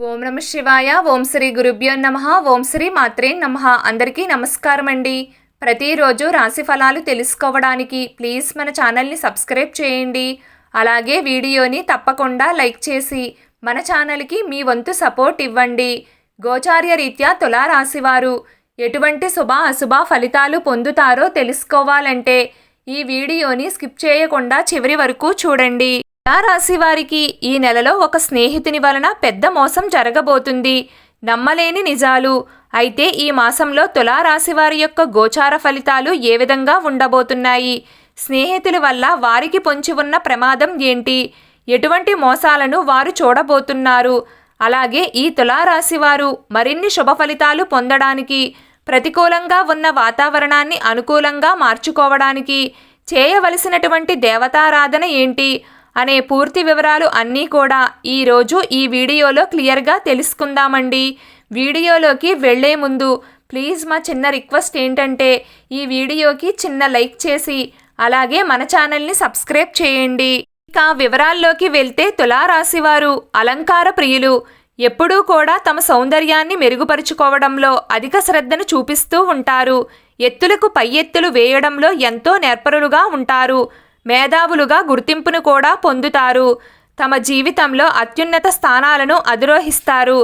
ఓం నమ శివాయ. ఓం శ్రీ గురుభ్యో నమః. ఓం శ్రీ మాత్రే నమః. అందరికీ నమస్కారం అండి. ప్రతిరోజు రాశి ఫలాలు తెలుసుకోవడానికి ప్లీజ్ మన ఛానల్ని సబ్స్క్రైబ్ చేయండి. అలాగే వీడియోని తప్పకుండా లైక్ చేసి మన ఛానల్కి మీ వంతు సపోర్ట్ ఇవ్వండి. గోచార్య రీత్యా తులారాశివారు ఎటువంటి శుభ అశుభ ఫలితాలు పొందుతారో తెలుసుకోవాలంటే ఈ వీడియోని స్కిప్ చేయకుండా చివరి వరకు చూడండి. తులారాశి వారికి ఈ నెలలో ఒక స్నేహితుని వలన పెద్ద మోసం జరగబోతుంది. నమ్మలేని నిజాలు. అయితే ఈ మాసంలో తులారాశి వారి యొక్క గోచార ఫలితాలు ఏ విధంగా ఉండబోతున్నాయి? స్నేహితుల వల్ల వారికి పొంచి ఉన్న ప్రమాదం ఏంటి? ఎటువంటి మోసాలను వారు చూడబోతున్నారు? అలాగే ఈ తులారాశి వారు మరిన్ని శుభ ఫలితాలు పొందడానికి, ప్రతికూలంగా ఉన్న వాతావరణాన్ని అనుకూలంగా మార్చుకోవడానికి చేయవలసినటువంటి దేవతారాధన ఏంటి అనే పూర్తి వివరాలు అన్నీ కూడా ఈరోజు ఈ వీడియోలో క్లియర్గా తెలుసుకుందామండి. వీడియోలోకి వెళ్లే ముందు ప్లీజ్ మా చిన్న రిక్వెస్ట్ ఏంటంటే ఈ వీడియోకి చిన్న లైక్ చేసి అలాగే మన ఛానల్ని సబ్స్క్రైబ్ చేయండి. ఇక వివరాల్లోకి వెళ్తే తులారాశివారు అలంకార ప్రియులు. ఎప్పుడూ కూడా తమ సౌందర్యాన్ని మెరుగుపరుచుకోవడంలో అధిక శ్రద్ధను చూపిస్తూ ఉంటారు. ఎత్తులకు పై ఎత్తులు వేయడంలో ఎంతో నేర్పరులుగా ఉంటారు. మేధావులుగా గుర్తింపును కూడా పొందుతారు. తమ జీవితంలో అత్యున్నత స్థానాలను అధిరోహిస్తారు.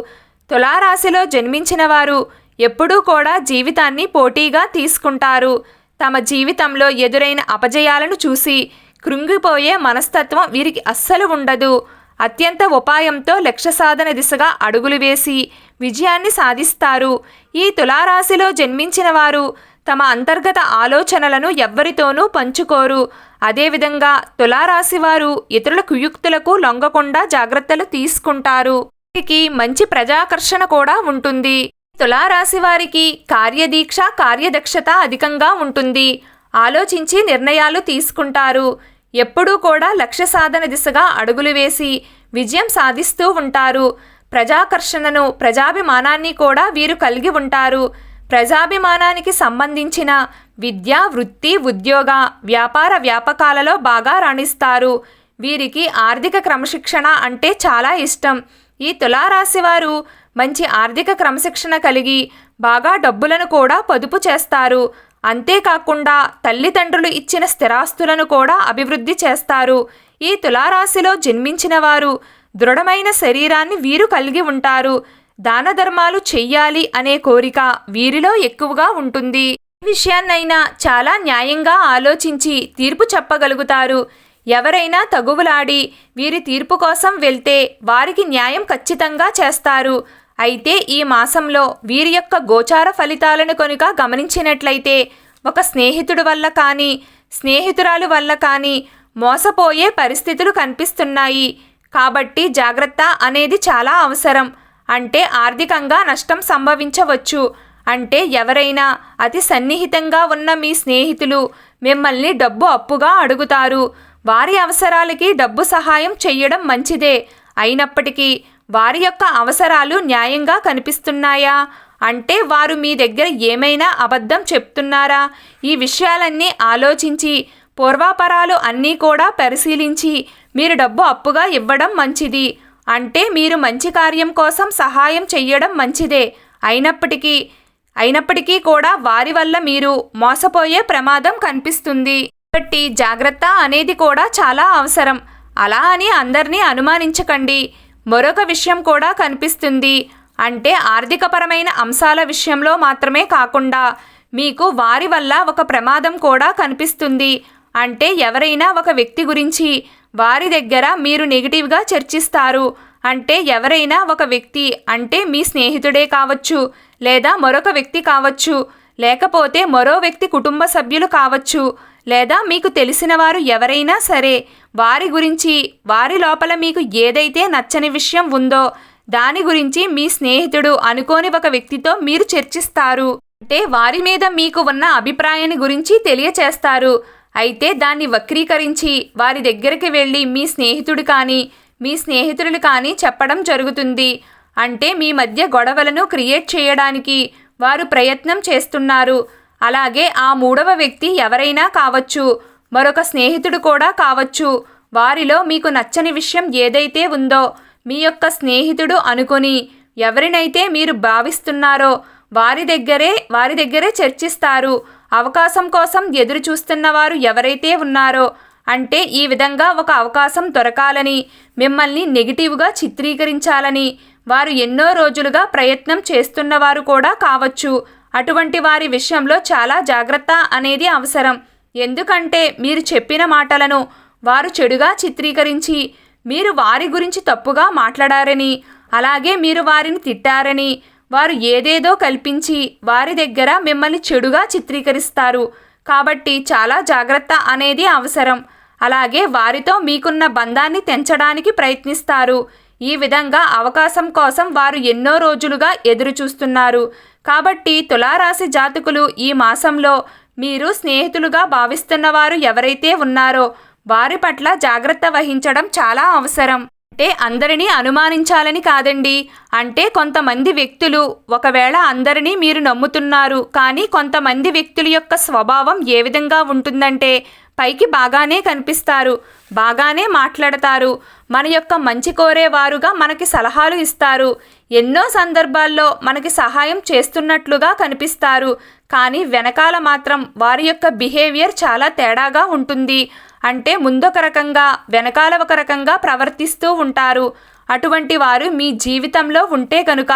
తులారాశిలో జన్మించిన వారు ఎప్పుడూ కూడా జీవితాన్ని పోటీగా తీసుకుంటారు. తమ జీవితంలో ఎదురైన అపజయాలను చూసి కృంగిపోయే మనస్తత్వం వీరికి అస్సలు ఉండదు. అత్యంత ఉపాయంతో లక్ష్య సాధన దిశగా అడుగులు వేసి విజయాన్ని సాధిస్తారు. ఈ తులారాశిలో జన్మించిన వారు తమ అంతర్గత ఆలోచనలను ఎవ్వరితోనూ పంచుకోరు. అదేవిధంగా తులారాశి వారు ఇతరుల కుయుక్తులకు లొంగకుండా జాగ్రత్తలు తీసుకుంటారు. వీరికి మంచి ప్రజాకర్షణ కూడా ఉంటుంది. తులారాశి వారికి కార్యదీక్ష, కార్యదక్షత అధికంగా ఉంటుంది. ఆలోచించి నిర్ణయాలు తీసుకుంటారు. ఎప్పుడూ కూడా లక్ష్య సాధన దిశగా అడుగులు వేసి విజయం సాధిస్తూ ఉంటారు. ప్రజాకర్షణను, ప్రజాభిమానాన్ని కూడా వీరు కలిగి ఉంటారు. ప్రజాభిమానానికి సంబంధించిన విద్య, వృత్తి, ఉద్యోగ, వ్యాపార వ్యాపకాలలో బాగా రాణిస్తారు. వీరికి ఆర్థిక క్రమశిక్షణ అంటే చాలా ఇష్టం. ఈ తులారాశి వారు మంచి ఆర్థిక క్రమశిక్షణ కలిగి బాగా డబ్బులను కూడా పొదుపు చేస్తారు. అంతేకాకుండా తల్లిదండ్రులు ఇచ్చిన స్థిరాస్తులను కూడా అభివృద్ధి చేస్తారు. ఈ తులారాశిలో జన్మించిన వారు దృఢమైన శరీరాన్ని వీరు కలిగి ఉంటారు. దాన ధర్మాలు చెయ్యాలి అనే కోరిక వీరిలో ఎక్కువగా ఉంటుంది. ఏ విషయాన్నైనా చాలా న్యాయంగా ఆలోచించి తీర్పు చెప్పగలుగుతారు. ఎవరైనా తగువులాడి వీరి తీర్పు కోసం వెళ్తే వారికి న్యాయం ఖచ్చితంగా చేస్తారు. అయితే ఈ మాసంలో వీరి యొక్క గోచార ఫలితాలను కనుక గమనించినట్లయితే ఒక స్నేహితుడి వల్ల కానీ, స్నేహితురాలు వల్ల కానీ మోసపోయే పరిస్థితులు కనిపిస్తున్నాయి. కాబట్టి జాగ్రత్త అనేది చాలా అవసరం. అంటే ఆర్థికంగా నష్టం సంభవించవచ్చు. అంటే ఎవరైనా అతి సన్నిహితంగా ఉన్న మీ స్నేహితులు మిమ్మల్ని డబ్బు అప్పుగా అడుగుతారు. వారి అవసరాలకి డబ్బు సహాయం చెయ్యడం మంచిదే. అయినప్పటికీ వారి యొక్క అవసరాలు న్యాయంగా కనిపిస్తున్నాయా? అంటే వారు మీ దగ్గర ఏమైనా అబద్ధం చెప్తున్నారా? ఈ విషయాలన్నీ ఆలోచించి పూర్వాపరాలు అన్నీ కూడా పరిశీలించి మీరు డబ్బు అప్పుగా ఇవ్వడం మంచిది. అంటే మీరు మంచి కార్యం కోసం సహాయం చెయ్యడం మంచిదే. అయినప్పటికీ కూడా వారి వల్ల మీరు మోసపోయే ప్రమాదం కనిపిస్తుంది. కాబట్టి జాగ్రత్త అనేది కూడా చాలా అవసరం. అలా అని అందరినీ అనుమానించకండి. మరొక విషయం కూడా కనిపిస్తుంది. అంటే ఆర్థికపరమైన అంశాల విషయంలో మాత్రమే కాకుండా మీకు వారి వల్ల ఒక ప్రమాదం కూడా కనిపిస్తుంది. అంటే ఎవరైనా ఒక వ్యక్తి గురించి వారి దగ్గర మీరు నెగిటివ్గా చర్చిస్తారు. అంటే ఎవరైనా ఒక వ్యక్తి అంటే మీ స్నేహితుడే కావచ్చు, లేదా మరొక వ్యక్తి కావచ్చు, లేకపోతే మరో వ్యక్తి కుటుంబ సభ్యులు కావచ్చు, లేదా మీకు తెలిసిన వారు ఎవరైనా సరే వారి గురించి వారి లోపల మీకు ఏదైతే నచ్చని విషయం ఉందో దాని గురించి మీ స్నేహితుడు అనుకోని ఒక వ్యక్తితో మీరు చర్చిస్తారు. అంటే వారి మీద మీకు ఉన్న అభిప్రాయాన్ని గురించి తెలియచేస్తారు. అయితే దాన్ని వక్రీకరించి వారి దగ్గరికి వెళ్ళి మీ స్నేహితుడు కానీ, మీ స్నేహితులు కానీ చెప్పడం జరుగుతుంది. అంటే మీ మధ్య గొడవలను క్రియేట్ చేయడానికి వారు ప్రయత్నం చేస్తున్నారు. అలాగే ఆ మూడవ వ్యక్తి ఎవరైనా కావచ్చు, మరొక స్నేహితుడు కూడా కావచ్చు. వారిలో మీకు నచ్చని విషయం ఏదైతే ఉందో మీ యొక్క స్నేహితుడు అనుకొని ఎవరినైతే మీరు భావిస్తున్నారో వారి దగ్గరే చర్చిస్తారు. అవకాశం కోసం ఎదురు చూస్తున్న వారు ఎవరైతే ఉన్నారో, అంటే ఈ విధంగా ఒక అవకాశం దొరకాలని, మిమ్మల్ని నెగిటివ్గా చిత్రీకరించాలని వారు ఎన్నో రోజులుగా ప్రయత్నం చేస్తున్నవారు కూడా కావచ్చు. అటువంటి వారి విషయంలో చాలా జాగ్రత్త అనేది అవసరం. ఎందుకంటే మీరు చెప్పిన మాటలను వారు చెడుగా చిత్రీకరించి మీరు వారి గురించి తప్పుగా మాట్లాడారని, అలాగే మీరు వారిని తిట్టారని వారు ఏదేదో కల్పించి వారి దగ్గర మిమ్మల్ని చెడుగా చిత్రీకరిస్తారు. కాబట్టి చాలా జాగ్రత్త అనేది అవసరం. అలాగే వారితో మీకున్న బంధాన్ని తెంచడానికి ప్రయత్నిస్తారు. ఈ విధంగా అవకాశం కోసం వారు ఎన్నో రోజులుగా ఎదురు చూస్తున్నారు. కాబట్టి తులారాశి జాతకులు ఈ మాసంలో మీరు స్నేహితులుగా భావిస్తున్న వారు ఎవరైతే ఉన్నారో వారి పట్ల జాగ్రత్త వహించడం చాలా అవసరం. అంటే అందరినీ అనుమానించాలని కాదండి. అంటే కొంతమంది వ్యక్తులు, ఒకవేళ అందరినీ మీరు నమ్ముతున్నారు, కానీ కొంతమంది వ్యక్తుల యొక్క స్వభావం ఏ విధంగా ఉంటుందంటే పైకి బాగానే కనిపిస్తారు, బాగానే మాట్లాడతారు, మన యొక్క మంచి కోరేవారుగా మనకి సలహాలు ఇస్తారు, ఎన్నో సందర్భాల్లో మనకి సహాయం చేస్తున్నట్లుగా కనిపిస్తారు, కానీ వెనకాల మాత్రం వారి యొక్క బిహేవియర్ చాలా తేడాగా ఉంటుంది. అంటే ముందొక రకంగా వెనకాల ఒక రకంగా ప్రవర్తిస్తూ ఉంటారు. అటువంటి వారు మీ జీవితంలో ఉంటే కనుక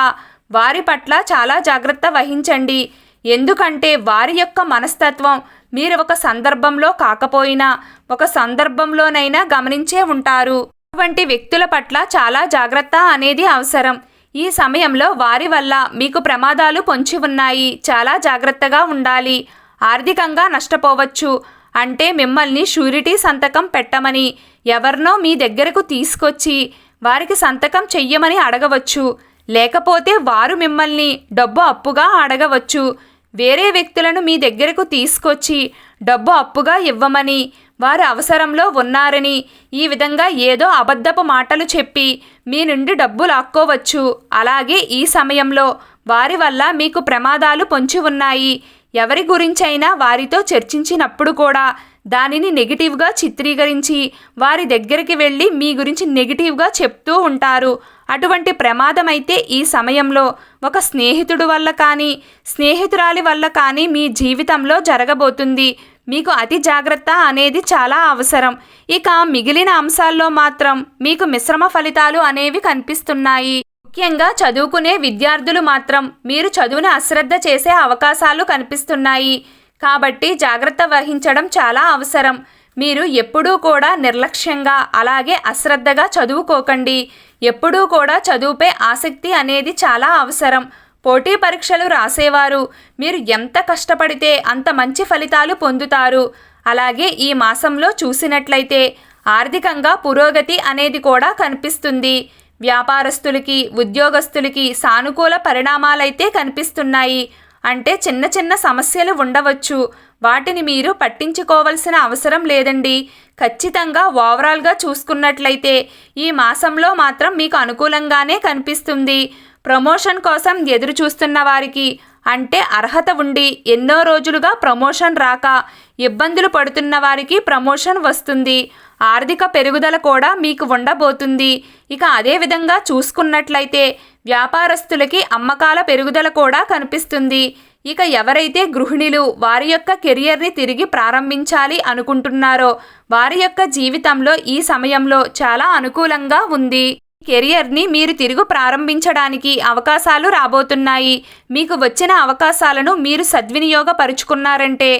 వారి పట్ల చాలా జాగ్రత్త వహించండి. ఎందుకంటే వారి యొక్క మనస్తత్వం మీరు ఒక సందర్భంలో కాకపోయినా ఒక సందర్భంలోనైనా గమనించే ఉంటారు. అటువంటి వ్యక్తుల పట్ల చాలా జాగ్రత్త అనేది అవసరం. ఈ సమయంలో వారి వల్ల మీకు ప్రమాదాలు పొంచి ఉన్నాయి. చాలా జాగ్రత్తగా ఉండాలి. ఆర్థికంగా నష్టపోవచ్చు. అంటే మిమ్మల్ని షూరిటీ సంతకం పెట్టమని ఎవరినో మీ దగ్గరకు తీసుకొచ్చి వారికి సంతకం చెయ్యమని అడగవచ్చు. లేకపోతే వారు మిమ్మల్ని డబ్బు అప్పుగా అడగవచ్చు. వేరే వ్యక్తులను మీ దగ్గరకు తీసుకొచ్చి డబ్బు అప్పుగా ఇవ్వమని, వారు అవసరంలో ఉన్నారని ఈ విధంగా ఏదో అబద్ధపు మాటలు చెప్పి మీ నుండి డబ్బు లాక్కోవచ్చు. అలాగే ఈ సమయంలో వారి వల్ల మీకు ప్రమాదాలు పొంచి ఉన్నాయి. ఎవరి గురించైనా వారితో చర్చించినప్పుడు కూడా దానిని నెగిటివ్గా చిత్రీకరించి వారి దగ్గరికి వెళ్ళి మీ గురించి నెగిటివ్గా చెప్తూ ఉంటారు. అటువంటి ప్రమాదం అయితే ఈ సమయంలో ఒక స్నేహితుడు వల్ల కానీ స్నేహితురాలి వల్ల కానీ మీ జీవితంలో జరగబోతుంది. మీకు అతి జాగ్రత్త అనేది చాలా అవసరం. ఇక మిగిలిన అంశాల్లో మాత్రం మీకు మిశ్రమ ఫలితాలు అనేవి కనిపిస్తున్నాయి. ముఖ్యంగా చదువుకునే విద్యార్థులు మాత్రం మీరు చదువుని అశ్రద్ధ చేసే అవకాశాలు కనిపిస్తున్నాయి. కాబట్టి జాగ్రత్త వహించడం చాలా అవసరం. మీరు ఎప్పుడూ కూడా నిర్లక్ష్యంగా అలాగే అశ్రద్ధగా చదువుకోకండి. ఎప్పుడూ కూడా చదువుపై ఆసక్తి అనేది చాలా అవసరం. పోటీ పరీక్షలు రాసేవారు మీరు ఎంత కష్టపడితే అంత మంచి ఫలితాలు పొందుతారు. అలాగే ఈ మాసంలో చూసినట్లయితే ఆర్థికంగా పురోగతి అనేది కూడా కనిపిస్తుంది. వ్యాపారస్తులకి, ఉద్యోగస్తులకి సానుకూల పరిణామాలైతే కనిపిస్తున్నాయి. అంటే చిన్న చిన్న సమస్యలు ఉండవచ్చు, వాటిని మీరు పట్టించుకోవాల్సిన అవసరం లేదండి. ఖచ్చితంగా ఓవరాల్గా చూసుకున్నట్లయితే ఈ మాసంలో మాత్రం మీకు అనుకూలంగానే కనిపిస్తుంది. ప్రమోషన్ కోసం ఎదురు చూస్తున్న వారికి, అంటే అర్హత ఉండి ఎన్నో రోజులుగా ప్రమోషన్ రాక ఇబ్బందులు పడుతున్న వారికి ప్రమోషన్ వస్తుంది. ఆర్థిక పెరుగుదల కూడా మీకు ఉండబోతుంది. ఇక అదేవిధంగా చూసుకున్నట్లయితే వ్యాపారస్తులకి అమ్మకాల పెరుగుదల కూడా కనిపిస్తుంది. ఇక ఎవరైతే గృహిణులు వారి యొక్క కెరియర్ని తిరిగి ప్రారంభించాలి అనుకుంటున్నారో వారి యొక్క జీవితంలో ఈ సమయంలో చాలా అనుకూలంగా ఉంది. కెరియర్ని మీరు తిరిగి ప్రారంభించడానికి అవకాశాలు రాబోతున్నాయి. మీకు వచ్చిన అవకాశాలను మీరు సద్వినియోగపరుచుకున్నారంటే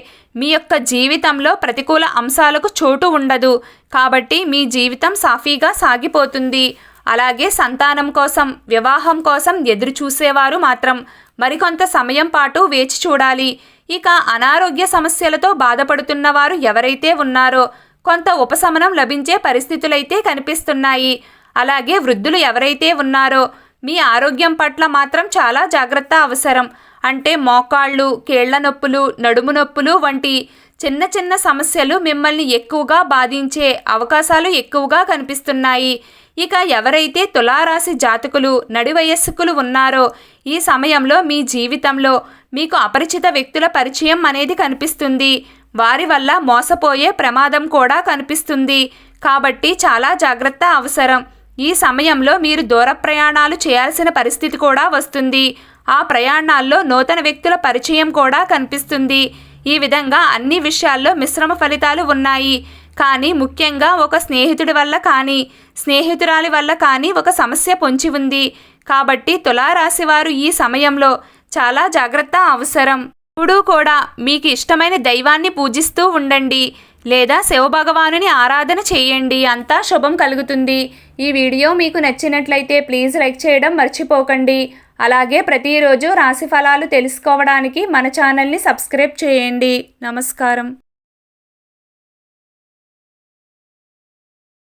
మీ యొక్క జీవితంలో ప్రతికూల అంశాలకు చోటు ఉండదు. కాబట్టి మీ జీవితం సాఫీగా సాగిపోతుంది. అలాగే సంతానం కోసం, వివాహం కోసం ఎదురు చూసేవారు మాత్రం మరికొంత సమయం పాటు వేచి చూడాలి. ఇక అనారోగ్య సమస్యలతో బాధపడుతున్న వారు ఎవరైతే ఉన్నారో కొంత ఉపశమనం లభించే పరిస్థితులైతే కనిపిస్తున్నాయి. అలాగే వృద్ధులు ఎవరైతే ఉన్నారో మీ ఆరోగ్యం పట్ల మాత్రం చాలా జాగ్రత్త అవసరం. అంటే మోకాళ్ళు, కీళ్ల నొప్పులు, నడుము నొప్పులు వంటి చిన్న చిన్న సమస్యలు మిమ్మల్ని ఎక్కువగా బాధించే అవకాశాలు ఎక్కువగా కనిపిస్తున్నాయి. ఇక ఎవరైతే తులారాశి జాతకులు, నడి వయస్కులు ఉన్నారో ఈ సమయంలో మీ జీవితంలో మీకు అపరిచిత వ్యక్తుల పరిచయం అనేది కనిపిస్తుంది. వారి వల్ల మోసపోయే ప్రమాదం కూడా కనిపిస్తుంది. కాబట్టి చాలా జాగ్రత్త అవసరం. ఈ సమయంలో మీరు దూర ప్రయాణాలు చేయాల్సిన పరిస్థితి కూడా వస్తుంది. ఆ ప్రయాణాల్లో నూతన వ్యక్తుల పరిచయం కూడా కనిపిస్తుంది. ఈ విధంగా అన్ని విషయాల్లో మిశ్రమ ఫలితాలు ఉన్నాయి. కానీ ముఖ్యంగా ఒక స్నేహితుడి వల్ల కానీ స్నేహితురాలి వల్ల కానీ ఒక సమస్య పొంచి ఉంది. కాబట్టి తులారాశి వారు ఈ సమయంలో చాలా జాగ్రత్త అవసరం. ఇప్పుడు కూడా మీకు ఇష్టమైన దైవాన్ని పూజిస్తూ ఉండండి లేదా శివభగవానుని ఆరాధన చేయండి. అంతా శుభం కలుగుతుంది. ఈ వీడియో మీకు నచ్చినట్లయితే ప్లీజ్ లైక్ చేయడం మర్చిపోకండి. అలాగే ప్రతిరోజు రాశి ఫలాలు తెలుసుకోవడానికి మన ఛానల్ని సబ్స్క్రైబ్ చేయండి. నమస్కారం.